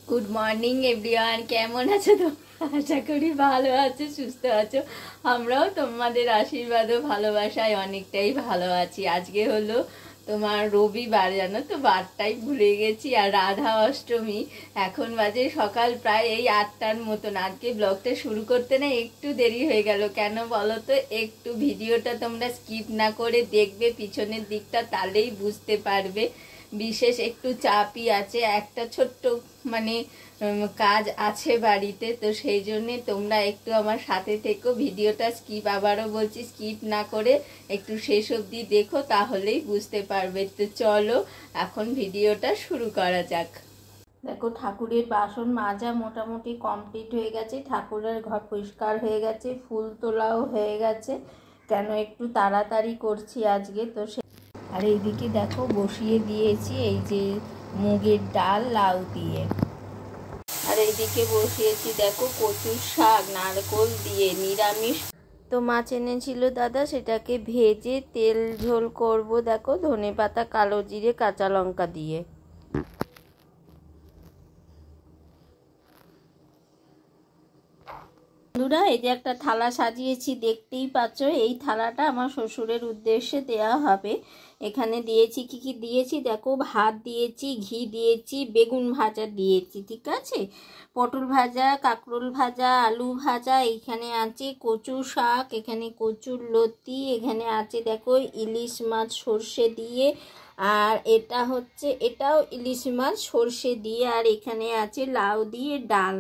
Good morning everyone, কেমন আছো তো? আশা করি ভালো আছো, সুস্থ আছো। আমরাও তোমাদের আশীর্বাদ ও ভালোবাসায় অনেকটাই ভালো আছি। আজকে হলো তোমার রবিবার, জানো তো, বারটাই ভুলে গেছি। আর রাধা অষ্টমী, এখন বাজে সকাল প্রায় এই 8টার মতন। আজকে ব্লগটা শুরু করতে না একটু দেরি হয়ে গেল। কেন বলো তো? একটু ভিডিওটা তোমরা স্কিপ না করে দেখবে পিছনের দিকটা, তাহলেই বুঝতে পারবে। বিশেষ একটু চাপই আছে, একটা ছোট্ট মানে কাজ আছে বাড়িতে, তো সেই জন্যে তোমরা একটু আমার সাথে থেকো। ভিডিওটা স্কিপ, আবারও বলছি, স্কিপ না করে একটু শেষ অবধি দেখো, তাহলেই বুঝতে পারবে। তো চলো এখন ভিডিওটা শুরু করা যাক। দেখো, ঠাকুরের বাসন মাজা মোটামুটি কমপ্লিট হয়ে গেছে, ঠাকুরের ঘর পরিষ্কার হয়ে গেছে, ফুল তোলাও হয়ে গেছে। কেন একটু তাড়াতাড়ি করছি আজকে তো। আর এইদিকে দেখো বসিয়ে দিয়েছি এই যে মুগের ডাল লাউ দিয়ে। আর এইদিকে বসিয়েছি দেখো কচুর শাক নারকোল দিয়ে নিরামিষ। তো মাছ এনেছিল দাদা, সেটাকে ভেজে তেল ঝোল করব। দেখো ধনেপাতা, কালো জিরে, কাঁচা লঙ্কা দিয়ে। বন্ধুরা, এই যে একটা থালা সাজিয়েছি, দেখতেই পাচ্ছ। এই থালাটা আমার শ্বশুরের উদ্দেশ্যে দেয়া হবে। এখানে দিয়েছি কি কি দিয়েছি দেখো, ভাত দিয়েছি, ঘি দিয়েছি, বেগুন ভাজা দিয়েছি, ঠিক আছে, পটল ভাজা, কাঁকরোল ভাজা, আলু ভাজা, এখানে আছে কচু শাক, এখানে কচুর লতি, এখানে আছে দেখো ইলিশ মাছ সর্ষে দিয়ে, আর এটা হচ্ছে এটাও ইলিশ মাছ সর্ষে দিয়ে, আর এখানে আছে লাউ দিয়ে ডাল,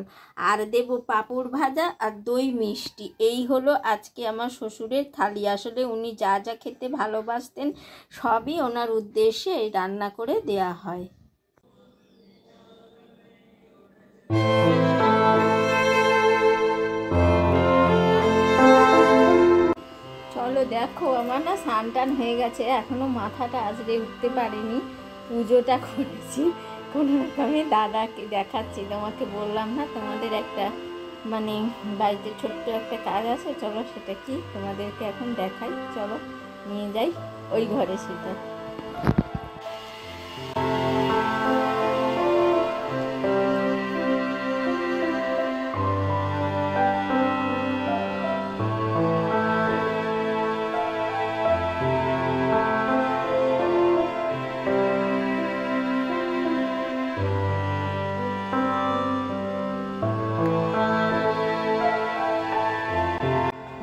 আর দেব পাঁপড় ভাজা আর দই মিষ্টি। এই হলো আজকে আমার শ্বশুরের থালি। আসলে উনি যা যা খেতে ভালোবাসতেন সবই ওনার উদ্দেশ্যে রান্না করে দেয়া হয়। চলো দেখো, আমার না স্নান টান হয়ে গেছে, এখনো মাথাটা আজরে উঠতে পারিনি। পুজোটা করেছি কোনো রকমে, দাদাকে দেখাচ্ছি। তোমাকে বললাম না তোমাদের একটা মানে বাড়িতে ছোট্ট একটা কাজ আছে, চলো সেটা কি তোমাদেরকে এখন দেখাই। চলো নিয়ে যাই ওই ঘরে সেটা।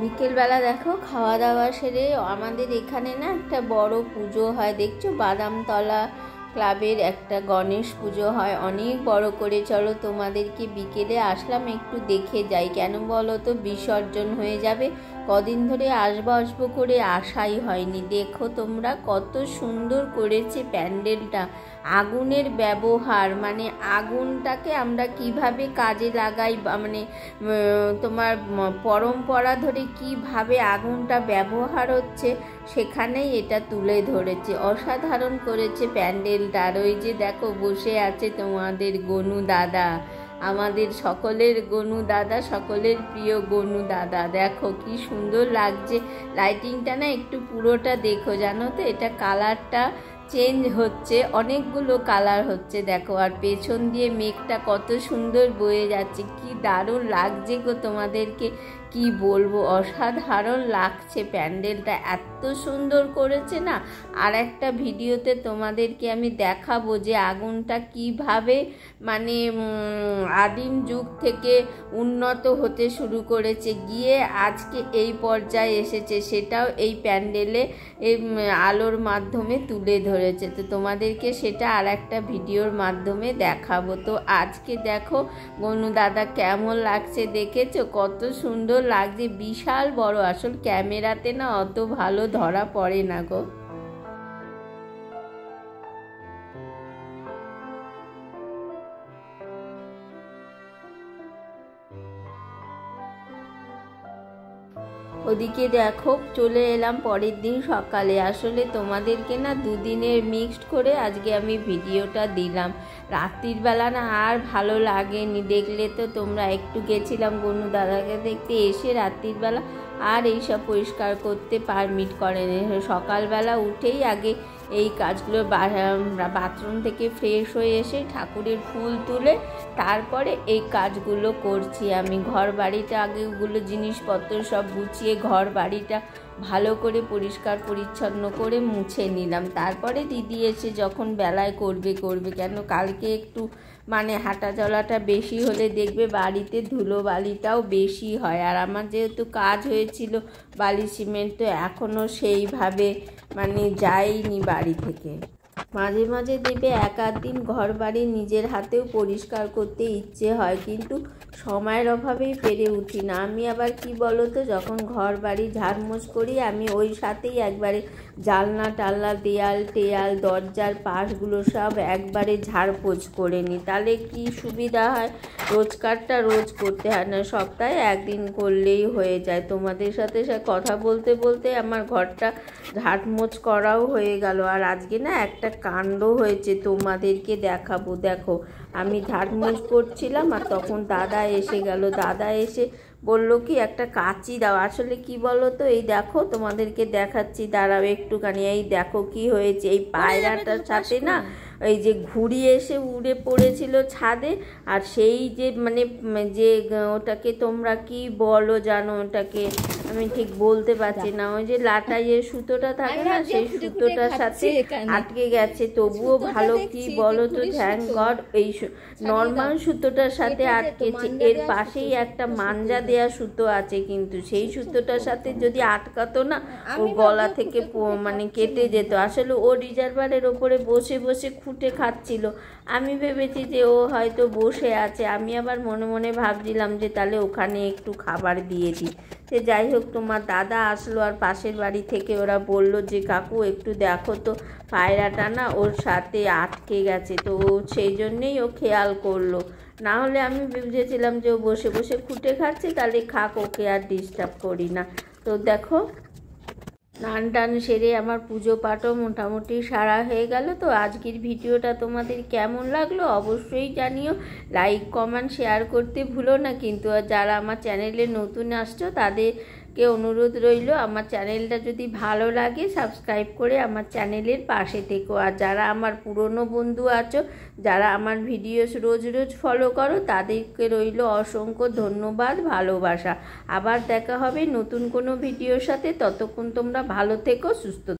বিকেলবেলা দেখো খাওয়া দাওয়া সেরে আমাদের এখানে না একটা বড় পুজো হয়, দেখছো, বাদামতলা ক্লাবের একটা গণেশ পুজো হয় অনেক বড় করে। চলো তোমাদেরকে বিকেলে আসলাম একটু দেখে যাই। কেন বলো তো? বিসর্জন হয়ে যাবে, কদিন ধরে আসবো করে আশাই হয়নি। দেখো তোমরা কত সুন্দর করেছে প্যান্ডেলটা। আগুনের ব্যবহার, মানে আগুনটাকে আমরা কিভাবে কাজে লাগাই, মানে তোমার পরম্পরা ধরে কিভাবে আগুনটা ব্যবহার হচ্ছে সেখানেই এটা তুলে ধরেছে। অসাধারণ করেছে প্যান্ডেলটা। আর ওই যে দেখো বসে আছে তোমাদের গনু দাদা, আমাদের সকলের গনু দাদা, সকলের প্রিয় গনু দাদা। দেখো কি সুন্দর লাগছে। লাইটিংটা না একটু পুরোটা দেখো, জানো তো, এটা কালারটা চেঞ্জ হচ্ছে, অনেকগুলো কালার হচ্ছে দেখো। আর পেছন দিয়ে মেঘটা কত সুন্দর বয়ে যাচ্ছে, কি দারুণ লাগছে গো, তোমাদেরকে কি বলবো, অসাধারণ লাগছে প্যান্ডেলটা, এত সুন্দর করেছে না। আর একটা ভিডিওতে তোমাদেরকে আমি দেখাবো যে আগুনটা কিভাবে মানে আদিম যুগ থেকে উন্নত হতে শুরু করেছে, গিয়ে আজকে এই পর্যায়ে এসেছে, সেটাও এই প্যান্ডেলে এই আলোর মাধ্যমে তুলে ধরেছে। তো তোমাদেরকে সেটা আর একটা ভিডিওর মাধ্যমে দেখাবো। তো আজকে দেখো গনু দাদা কেমন লাগছে, দেখেছো কত সুন্দর লাগছে, বিশাল বড়। আসল ক্যামেরাতে না অত ভালো ধরা পড়ে না গো। ওদিকে দেখো চলে এলাম পরের দিন সকালে। আসলে তোমাদেরকে না দুদিনের মিক্সড করে আজকে আমি ভিডিওটা দিলাম। রাত্রির বেলা না আর ভালো লাগেনি, দেখলে তো তোমরা, একটু গেছিলাম গনু দাদাকে দেখতে, এসে রাত্রির বেলা আর এইসব পরিষ্কার করতে পারমিট করেনি। সকালবেলা উঠেই আগে এই কাজগুলো বাথরুম থেকে ফ্রেশ হয়ে এসে ঠাকুরের ফুল তুলে তারপরে এই কাজগুলো করছি আমি। ঘর বাড়িটা আগে ওগুলো জিনিসপত্র সব গুছিয়ে ঘর বাড়িটা ভালো করে পরিষ্কার পরিচ্ছন্ন করে মুছে নিলাম। তারপরে দিদি এসে যখন বেলায় করবে কেন কালকে একটু মানে হাঁটা চলাটা বেশি হলে দেখবে বাড়িতে ধুলো বালিটাও বেশি হয়। আর আমার যেহেতু কাজ হয়েছিল বালি সিমেন্ট, তো এখনও সেইভাবে মানে যায়নি বাড়ি থেকে। মাঝে মাঝে দেবে এক আধ দিন ঘর বাড়ি নিজের হাতেও পরিষ্কার করতে ইচ্ছে হয়, কিন্তু সময়ের অভাবেই পেরে উঠি না। আমি আবার কি বলো তো, যখন ঘর বাড়ি ঝাড়মোছ করি আমি ওই সাথেই একবারে জানলা টালনা দেয়াল টেয়াল দরজার পাশগুলো সব একবারে ঝাড়পোছ করে নিই। তাহলে কি সুবিধা হয়, রোজকারটা রোজ করতে হয় না, সপ্তাহে একদিন করলেই হয়ে যায়। তোমাদের সাথে কথা বলতে বলতে আমার ঘরটা ঝাড়মোছ করাও হয়ে গেল। আর আজকে না একটা কাণ্ড হয়েছে, তোমাদেরকে দেখাবো। দেখো, আমি ঝাড়মোছ করছিলাম আর তখন দাদা এসে গেল। দাদা এসে বললো কি একটা কাঁচি দাও। আসলে কি বলো তো, এই দেখো তোমাদেরকে দেখাচ্ছি, দাঁড়াও একটুখানি। এই দেখো কি হয়েছে, এই পায়রাটার সাথে না এই যে ঘুড়ি এসে উড়ে পড়েছিল ছাদে। আর সেই যে মানে যে ওটাকে তোমরা কি বলো জানো, ওটাকে আমি ঠিক বলতে পারছি না, ওই যে লাটাইয়ের সুতোটা থাকে না, সেই সুতোটার সাথে আটকে গেছে। তবুও ভালো কি বলো তো, থ্যাংক গড এই নর্মাল সুতোটার সাথে আটকেছে। এর পাশেই একটা মাঞ্জা দেয়া সুতো আছে, কিন্তু সেই সুতোটার সাথে যদি আটকাতো না, ও গলা থেকে মানে কেটে যেত। আসলে ও রিজার্ভারের ওপরে বসে বসে খুঁটে খাচ্ছিল। আমি ভেবেছি যে ও হয়তো বসে আছে, আমি আবার মনে মনে ভাবছিলাম যে তাহলে ওখানে একটু খাবার দিয়ে দিই। সে যাই হোক, তোমার দাদা আসলো আর পাশের বাড়ি থেকে ওরা বলল যে কাকু একটু দেখো তো, পায়রাটা না ওর সাথে আটকে গেছে। তো ও সেই জন্যেই ও খেয়াল করলো, না হলে আমি বুঝেছিলাম যে ও বসে বসে খুঁটে খাচ্ছে, তাহলে খাক, ওকে আর ডিস্টার্ব করি না। তো দেখো, স্নান টান সেরে আমার পুজো পাঠও মোটামুটি সারা হয়ে গেল। তো আজকের ভিডিওটা তোমাদের কেমন লাগলো অবশ্যই জানিও, লাইক কমেন্ট শেয়ার করতে ভুলো না কিন্তু। আর যারা আমার চ্যানেলে নতুন আসছো তাদেরকে অনুরোধ রইল, আমার চ্যানেলটা যদি ভালো লাগে সাবস্ক্রাইব করে আমার চ্যানেলের পাশে থেকো। আর যারা আমার পুরনো বন্ধু আছো, যারা আমার ভিডিওস রোজ রোজ ফলো করো, তাদেরকে রইল অসংখ্য ধন্যবাদ, ভালোবাসা। আবার দেখা হবে নতুন কোনো ভিডিওর সাথে। ততক্ষণ তোমরা ভালো থেকো, সুস্থ